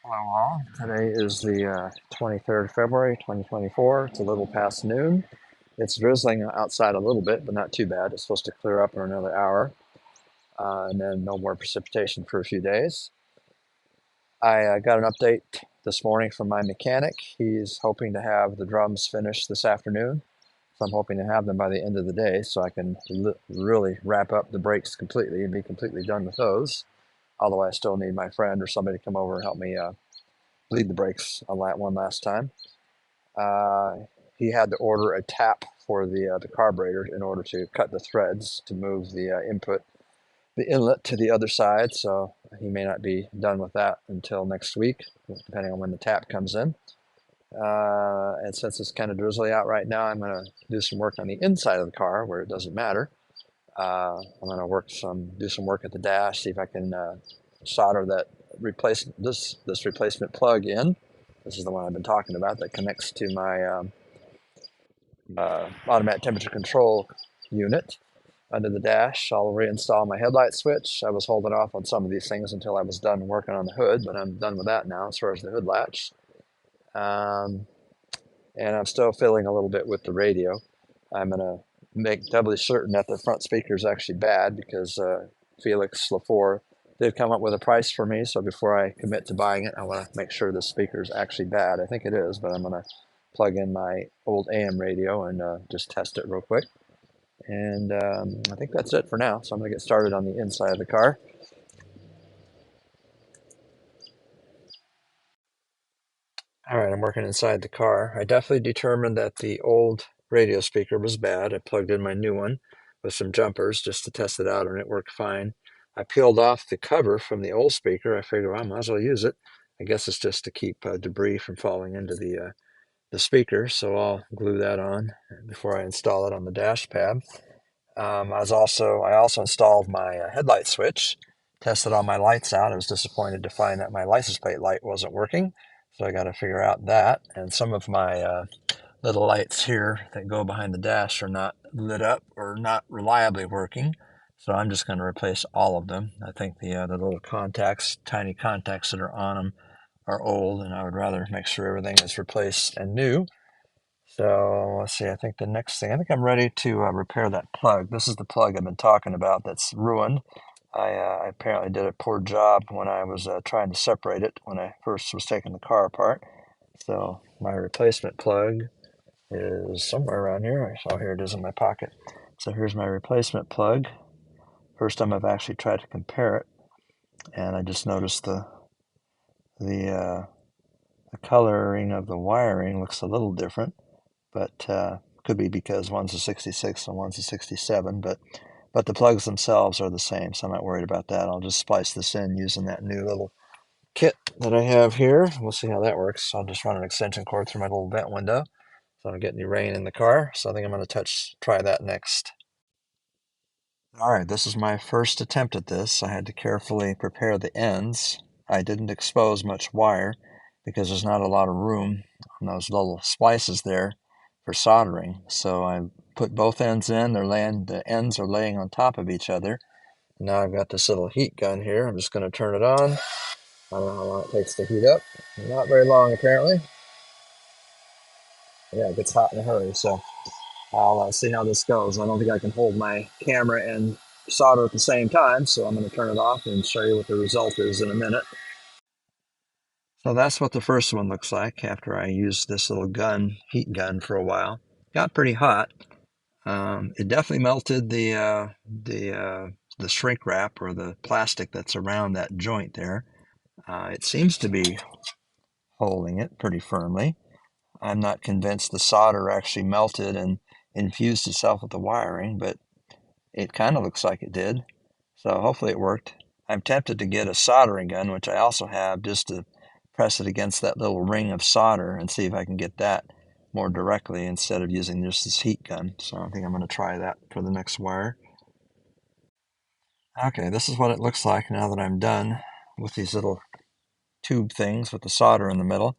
Hello all. Today is the 23rd of February 2024. It's a little past noon. It's drizzling outside a little bit, but not too bad. It's supposed to clear up in another hour, and then no more precipitation for a few days. I got an update this morning from my mechanic. He's hoping to have the drums finished this afternoon. So I'm hoping to have them by the end of the day so I can really wrap up the brakes completely and be completely done with those. Although I still need my friend or somebody to come over and help me bleed the brakes on that one last time. Uh, he had to order a tap for the carburetor in order to cut the threads to move the inlet to the other side. So he may not be done with that until next week, depending on when the tap comes in. And since it's kind of drizzly out right now, I'm going to do some work on the inside of the car where it doesn't matter. I'm going to do some work at the dash, see if I can solder that this replacement plug in. This is the one I've been talking about that connects to my automatic temperature control unit under the dash. I'll reinstall my headlight switch. I was holding off on some of these things until I was done working on the hood, but I'm done with that now as far as the hood latch. Um, and I'm still fiddling a little bit with the radio. I'm going to make doubly certain that the front speaker is actually bad because Felix LaFour did come up with a price for me. So before I commit to buying it, I want to make sure the speaker is actually bad. I think it is, but I'm going to plug in my old AM radio and just test it real quick. And I think that's it for now. So I'm going to get started on the inside of the car. All right, I'm working inside the car. I definitely determined that the old radio speaker was bad. I plugged in my new one with some jumpers just to test it out, and it worked fine. I peeled off the cover from the old speaker. I figured, well, I might as well use it. I guess it's just to keep debris from falling into the speaker. So I'll glue that on before I install it on the dash pad. I also installed my headlight switch, tested all my lights out. I was disappointed to find that my license plate light wasn't working, so I got to figure out that. And some of my little lights here that go behind the dash are not lit up or not reliably working. So I'm just going to replace all of them. I think the little contacts, tiny contacts that are on them, are old, and I would rather make sure everything is replaced and new. So let's see, I think I think I'm ready to repair that plug. This is the plug I've been talking about that's ruined. I apparently did a poor job when I was trying to separate it when I first was taking the car apart. So my replacement plug is somewhere around here. Oh, here it is in my pocket. So here's my replacement plug. First time I've actually tried to compare it, and I just noticed the, uh, the coloring of the wiring looks a little different, but could be because one's a 66 and one's a 67, but the plugs themselves are the same, so I'm not worried about that. I'll just splice this in using that new little kit that I have here. We'll see how that works. I'll just run an extension cord through my little vent window so I don't get any rain in the car. So I think I'm going to try that next. All right, this is my first attempt at this. I had to carefully prepare the ends. I didn't expose much wire because there's not a lot of room on those little splices there for soldering. So I put both ends in. The ends are laying on top of each other. Now I've got this little heat gun here. I'm just going to turn it on. I don't know how long it takes to heat up. Not very long, apparently. Yeah, it gets hot in a hurry. So I'll see how this goes. I don't think I can hold my camera and solder at the same time, so I'm going to turn it off and show you what the result is in a minute. So that's what the first one looks like after I used this little heat gun for a while. Got pretty hot. It definitely melted the shrink wrap or the plastic that's around that joint there. It seems to be holding it pretty firmly. I'm not convinced the solder actually melted and infused itself with the wiring, but it kind of looks like it did. So hopefully it worked. I'm tempted to get a soldering gun, which I also have, just to press it against that little ring of solder and see if I can get that more directly instead of using just this heat gun. So I think I'm going to try that for the next wire. Okay, this is what it looks like now that I'm done with these little tube things with the solder in the middle.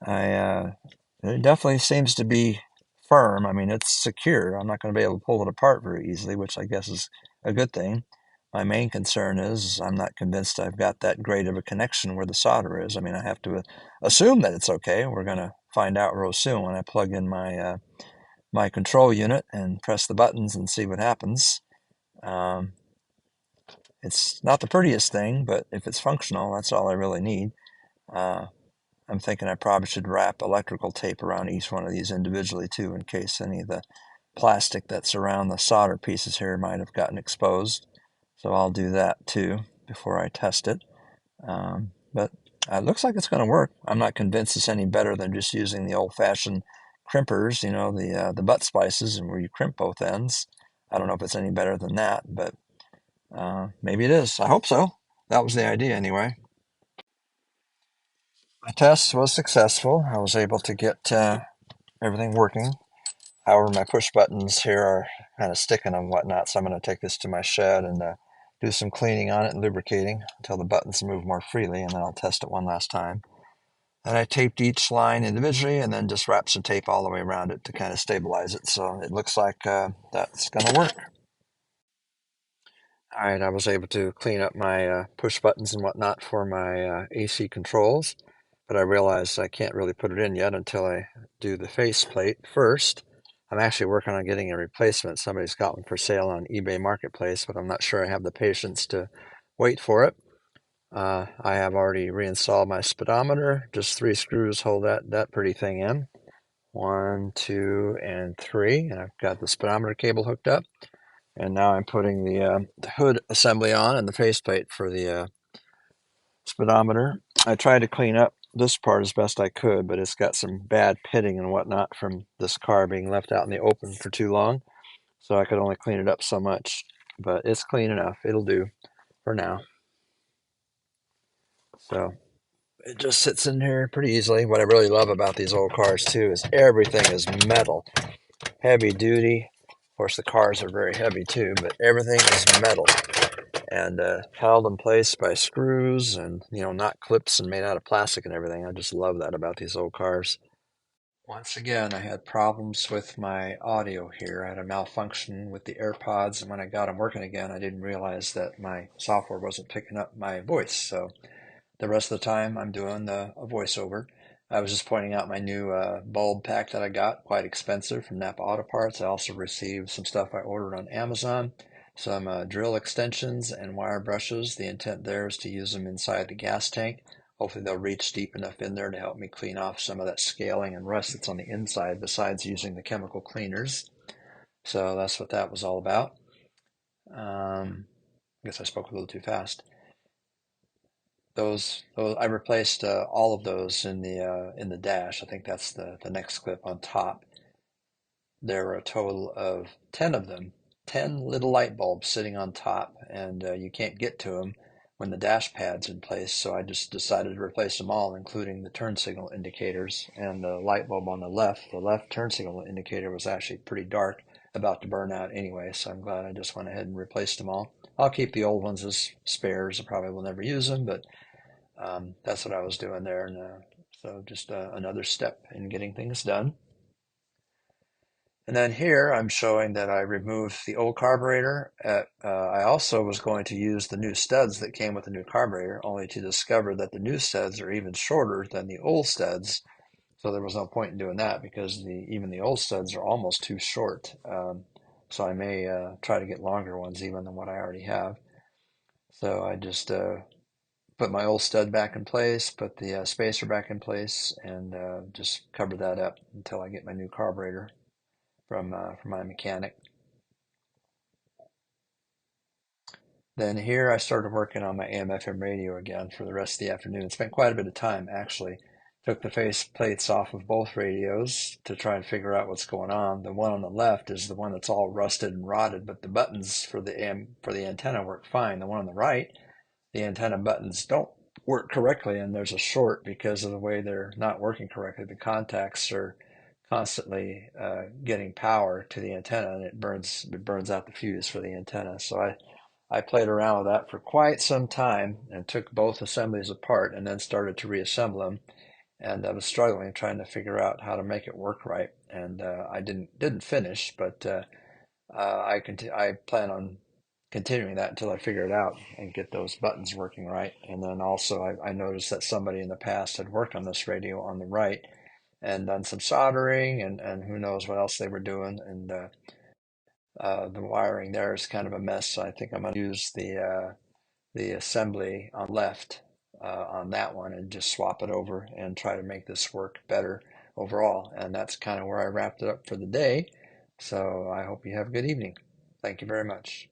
It definitely seems to be firm. I mean, it's secure. I'm not going to be able to pull it apart very easily, which I guess is a good thing. my main concern is I'm not convinced I've got that great of a connection where the solder is. I mean, I have to assume that it's okay. We're going to find out real soon when I plug in my control unit and press the buttons and see what happens. Um, it's not the prettiest thing, but if it's functional, that's all I really need. Uh, I'm thinking I probably should wrap electrical tape around each one of these individually too, in case any of the plastic that's around the solder pieces here might have gotten exposed. So I'll do that too before I test it. But it looks like it's going to work. I'm not convinced it's any better than just using the old-fashioned crimpers, the butt splices, and where you crimp both ends. I don't know if it's any better than that, but maybe it is. I hope so. That was the idea anyway. My test was successful. I was able to get everything working. However, my push buttons here are kind of sticking and whatnot, so I'm going to take this to my shed and do some cleaning on it and lubricating until the buttons move more freely, and then I'll test it one last time. And I taped each line individually and then just wrapped some tape all the way around it to kind of stabilize it. So it looks like that's going to work. All right, I was able to clean up my push buttons and whatnot for my AC controls, but I realized I can't really put it in yet until I do the faceplate first. I'm actually working on getting a replacement. Somebody's got one for sale on eBay Marketplace, but I'm not sure I have the patience to wait for it. I have already reinstalled my speedometer. Just 3 screws hold that pretty thing in. 1, 2, and 3. And I've got the speedometer cable hooked up. And now I'm putting the hood assembly on and the faceplate for the speedometer. I tried to clean up this part as best I could, but it's got some bad pitting and whatnot from this car being left out in the open for too long. So I could only clean it up so much, but it's clean enough. It'll do for now. So it just sits in here pretty easily. What I really love about these old cars too is everything is metal, heavy duty. Of course, the cars are very heavy too, but everything is metal and held in place by screws and not clips and made out of plastic and everything. I just love that about these old cars. Once again, I had problems with my audio here. I had a malfunction with the AirPods, and when I got them working again, I didn't realize that my software wasn't picking up my voice. So the rest of the time, I'm doing a voiceover. I was just pointing out my new bulb pack that I got, quite expensive from Napa Auto Parts. I also received some stuff I ordered on Amazon, some drill extensions and wire brushes. The intent there is to use them inside the gas tank. Hopefully they'll reach deep enough in there to help me clean off some of that scaling and rust that's on the inside besides using the chemical cleaners. So that's what that was all about. I guess I spoke a little too fast. Those I replaced all of those in the dash. I think that's the next clip on top. There were a total of 10 of them, 10 little light bulbs sitting on top, and you can't get to them when the dash pad's in place. So I just decided to replace them all, including the turn signal indicators and the light bulb on the left. The left turn signal indicator was actually pretty dark, about to burn out anyway. So I'm glad I just went ahead and replaced them all. I'll keep the old ones as spares. I probably will never use them, but that's what I was doing there. And so just another step in getting things done. And then here I'm showing that I removed the old carburetor. I also was going to use the new studs that came with the new carburetor, only to discover that the new studs are even shorter than the old studs. So there was no point in doing that because even the old studs are almost too short. So I may try to get longer ones even than what I already have. So I just put my old stud back in place, put the spacer back in place, and just cover that up until I get my new carburetor from my mechanic. Then here I started working on my AM/FM radio again for the rest of the afternoon. Spent quite a bit of time actually. Took the face plates off of both radios to try and figure out what's going on. The one on the left is the one that's all rusted and rotted, but the buttons for the antenna work fine. The one on the right, the antenna buttons don't work correctly, and there's a short because of the way they're not working correctly. The contacts are constantly getting power to the antenna, and it burns out the fuse for the antenna. So I played around with that for quite some time and took both assemblies apart and then started to reassemble them. And I was struggling trying to figure out how to make it work right. And I didn't finish, but I plan on continuing that until I figure it out and get those buttons working right. And then also I noticed that somebody in the past had worked on this radio on the right and done some soldering and who knows what else they were doing. And the wiring there is kind of a mess. So I think I'm going to use the assembly on left on that one and just swap it over and try to make this work better overall. And that's kind of where I wrapped it up for the day. So I hope you have a good evening. Thank you very much.